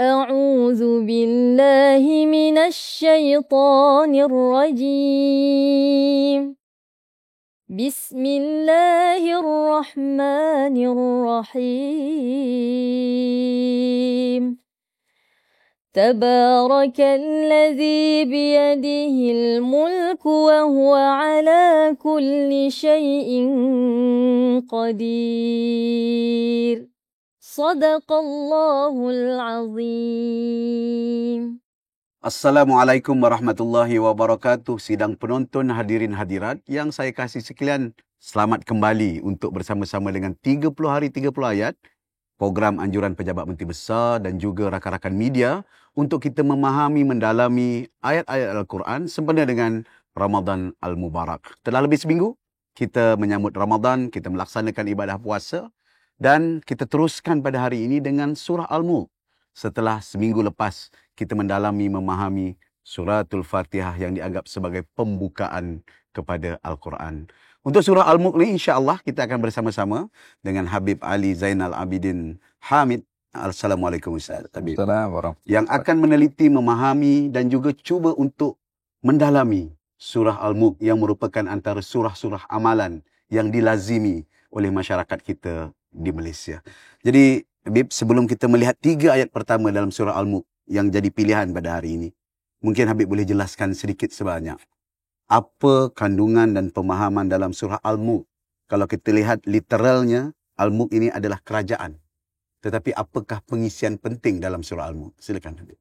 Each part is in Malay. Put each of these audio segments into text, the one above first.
أعوذ بالله من الشيطان الرجيم بسم الله الرحمن الرحيم تبارك الذي بيده الملك وهو على كل شيء قدير صدق الله العظيم. Assalamualaikum warahmatullahi wabarakatuh. Sidang penonton, hadirin hadirat yang saya kasih sekalian, selamat kembali untuk bersama-sama dengan 30 hari 30 ayat program anjuran pejabat Menteri Besar dan juga rakan-rakan media untuk kita memahami, mendalami ayat-ayat Al-Quran sempena dengan Ramadan Al-Mubarak. Telah lebih seminggu kita menyambut Ramadan, kita melaksanakan ibadah puasa dan kita teruskan pada hari ini dengan surah Al-Mulk. Setelah seminggu lepas kita mendalami, memahami suratul Fatihah yang dianggap sebagai pembukaan kepada Al-Quran. Untuk surah Al-Mulk ni insya-Allah kita akan bersama-sama dengan Habib Ali Zainal Abidin Hamid. Assalamualaikum Ustaz Habib. Assalamualaikum. Yang akan meneliti, memahami dan juga cuba untuk mendalami surah Al-Mulk yang merupakan antara surah-surah amalan yang dilazimi oleh masyarakat kita di Malaysia. Jadi Habib, sebelum kita melihat 3 ayat pertama dalam surah Al-Mulk yang jadi pilihan pada hari ini, mungkin Habib boleh jelaskan sedikit sebanyak apa kandungan dan pemahaman dalam surah Al-Mulk. Kalau kita lihat literalnya, Al-Mulk ini adalah kerajaan. Tetapi apakah pengisian penting dalam surah Al-Mulk? Silakan Habib.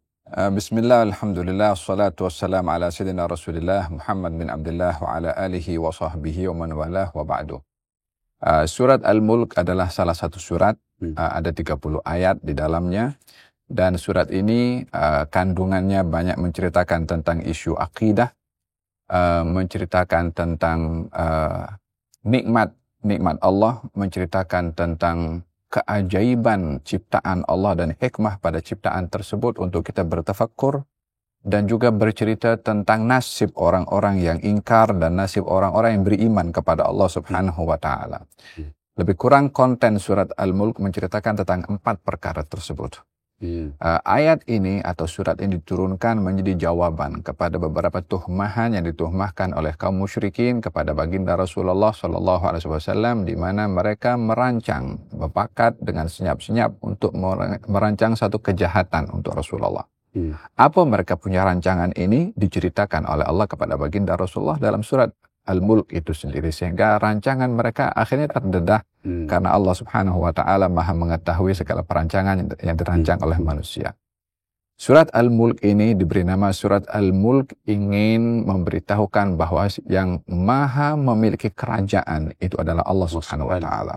Bismillah, alhamdulillah, wassalatu wassalamu ala sayyidina Rasulillah Muhammad bin Abdullah wa ala alihi wa sahbihi wa man walah wa ba'du. Surat Al-Mulk adalah salah satu surat, ada 30 ayat di dalamnya, dan surat ini kandungannya banyak menceritakan tentang isu akidah, menceritakan tentang nikmat Allah, menceritakan tentang keajaiban ciptaan Allah dan hikmah pada ciptaan tersebut untuk kita bertafakkur, dan juga bercerita tentang nasib orang-orang yang ingkar dan nasib orang-orang yang beriman kepada Allah Subhanahu wa taala. Lebih kurang konten surat Al-Mulk menceritakan tentang 4 perkara tersebut. Ayat ini atau surat ini diturunkan menjadi jawaban kepada beberapa tuhmahan yang dituhmahkan oleh kaum musyrikin kepada baginda Rasulullah SAW, di mana mereka merancang, berpakat dengan senyap-senyap untuk merancang satu kejahatan untuk Rasulullah. Apa mereka punya rancangan ini diceritakan oleh Allah kepada baginda Rasulullah dalam surat Al-Mulk itu sendiri, sehingga rancangan mereka akhirnya terdedah karena Allah Subhanahu wa taala Maha mengetahui segala perancangan yang dirancang oleh manusia. Surat Al-Mulk ini diberi nama surat Al-Mulk, ingin memberitahukan bahwa yang Maha memiliki kerajaan itu adalah Allah Subhanahu wa taala.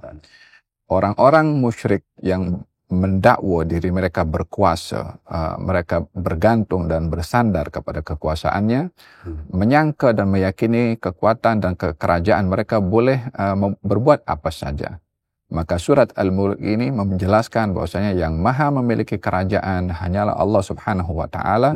Orang-orang musyrik yang mendakwa diri mereka berkuasa, mereka bergantung dan bersandar kepada kekuasaannya, menyangka dan meyakini kekuatan dan kerajaan mereka boleh berbuat apa saja. Maka surat Al-Mulk ini menjelaskan bahwasanya yang Maha memiliki kerajaan hanyalah Allah Subhanahu wa taala,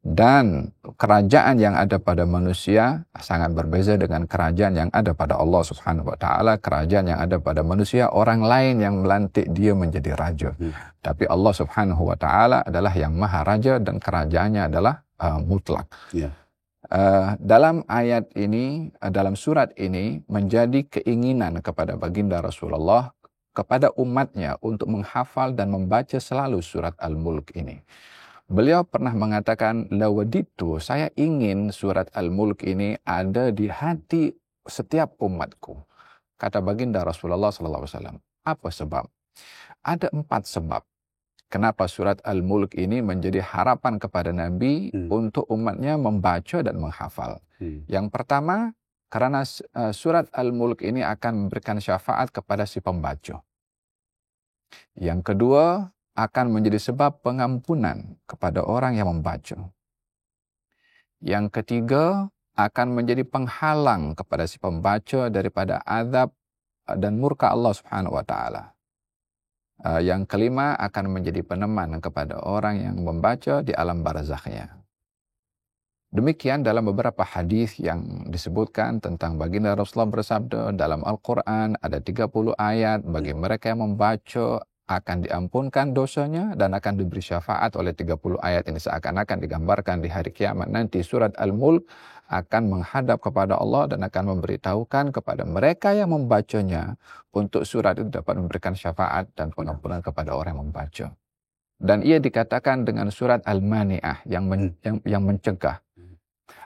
dan kerajaan yang ada pada manusia sangat berbeza dengan kerajaan yang ada pada Allah Subhanahu wa taala. Kerajaan yang ada pada manusia, orang lain yang melantik dia menjadi raja. Tapi Allah Subhanahu wa taala adalah yang maha raja dan kerajaannya adalah mutlak. Dalam ayat ini, dalam surat ini menjadi keinginan kepada baginda Rasulullah kepada umatnya untuk menghafal dan membaca selalu surat Al-Mulk ini. Beliau pernah mengatakan, lawaditu, saya ingin surat Al-Mulk ini ada di hati setiap umatku. Kata baginda Rasulullah SAW. Apa sebab? Ada 4 sebab kenapa surat Al-Mulk ini menjadi harapan kepada Nabi untuk umatnya membaca dan menghafal. Yang pertama, karena surat Al-Mulk ini akan memberikan syafaat kepada si pembaca. Yang kedua, akan menjadi sebab pengampunan kepada orang yang membaca. Yang ketiga, akan menjadi penghalang kepada si pembaca daripada azab dan murka Allah Subhanahu wa taala. Yang kelima, akan menjadi peneman kepada orang yang membaca di alam barzakhnya. Demikian dalam beberapa hadis yang disebutkan tentang baginda Rasulullah bersabda, dalam Al-Quran ada 30 ayat bagi mereka yang membaca akan diampunkan dosanya dan akan diberi syafaat oleh 30 ayat ini. Seakan-akan digambarkan di hari kiamat nanti surat Al-Mulk akan menghadap kepada Allah dan akan memberitahukan kepada mereka yang membacanya untuk surat itu dapat memberikan syafaat dan pengampunan kepada orang yang membaca. Dan ia dikatakan dengan surat Al-Mani'ah yang mencegah.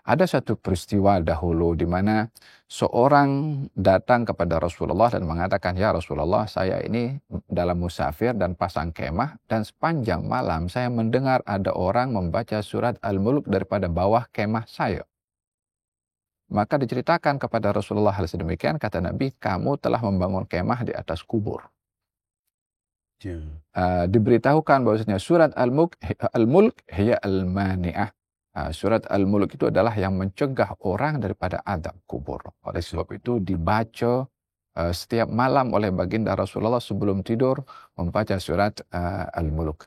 Ada satu peristiwa dahulu di mana seorang datang kepada Rasulullah dan mengatakan, "Ya Rasulullah, saya ini dalam musafir dan pasang kemah, dan sepanjang malam saya mendengar ada orang membaca surat Al-Mulk daripada bawah kemah saya." Maka diceritakan kepada Rasulullah hal sedemikian, kata Nabi, "Kamu telah membangun kemah di atas kubur." Diberitahukan bahwasanya surat Al-Mulk hiya al-mani'ah. Surat Al-Mulk itu adalah yang mencegah orang daripada azab kubur. Oleh sebab itu dibaca setiap malam oleh baginda Rasulullah sebelum tidur, membaca surat Al-Mulk.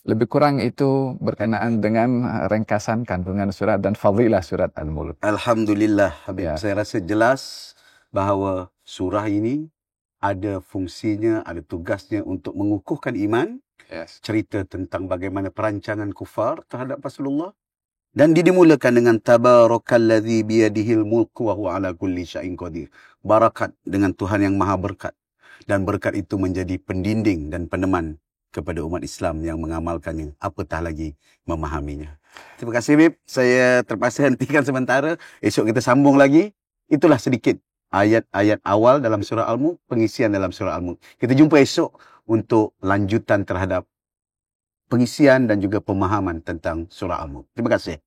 Lebih kurang itu berkenaan dengan ringkasan kandungan surat dan fadilah surat Al-Mulk. Alhamdulillah, Habib. Saya rasa jelas bahawa surah ini ada fungsinya, ada tugasnya untuk mengukuhkan iman. Cerita tentang bagaimana perancangan kufar terhadap Rasulullah. Dan dimulakan dengan tabarakalladzi biyadihil mulku wa huwa ala kulli syai'in qadir. Barakat dengan Tuhan yang maha berkat. Dan berkat itu menjadi pendinding dan peneman kepada umat Islam yang mengamalkannya, apatah lagi memahaminya. Terima kasih, Bib. Saya terpaksa hentikan sementara. Esok kita sambung lagi. Itulah sedikit ayat-ayat awal dalam surah Al-Mulk, pengisian dalam surah Al-Mulk. Kita jumpa esok untuk lanjutan terhadap pengisian dan juga pemahaman tentang surah Al-Mulk. Terima kasih.